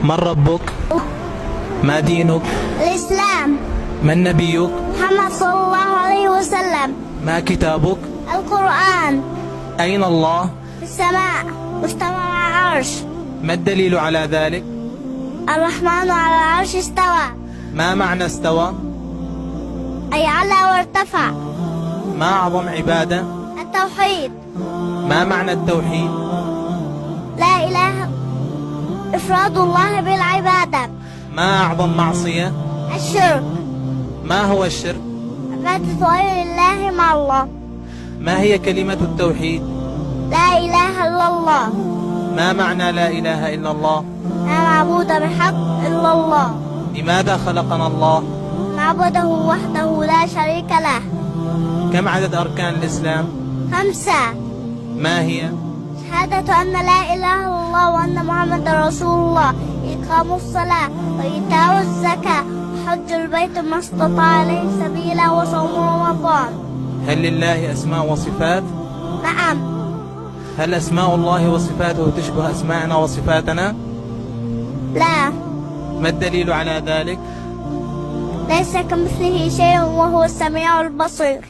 من ربك؟ ما دينك؟ الإسلام. من نبيك؟ محمد صلى الله عليه وسلم. ما كتابك؟ القرآن. أين الله؟ في السماء مستوى على العرش. ما الدليل على ذلك؟ الرحمن على العرش استوى. ما معنى استوى؟ أي على وارتفع. ما أعظم عبادة؟ التوحيد. ما معنى التوحيد؟ لا إله إفراد الله بالعبادة. ما أعظم معصية؟ الشرك. ما هو الشرك؟ عبادة غير الله مع الله. ما هي كلمة التوحيد؟ لا إله إلا الله. ما معنى لا إله إلا الله؟ لا معبود بحق إلا الله. لماذا خلقنا الله؟ نعبده وحده لا شريك له. كم عدد أركان الإسلام؟ 5. ما هي؟ شهادة أن لا إله إلا الله وأن محمد رسول الله، إقام الصلاة وإيتاء الزكاة وحج البيت ما استطاع إليه سبيلا وصوم رمضان. هل لله أسماء وصفات؟ نعم. هل أسماء الله وصفاته تشبه أسماءنا وصفاتنا؟ لا. ما الدليل على ذلك؟ ليس كمثله شيء وهو السميع البصير.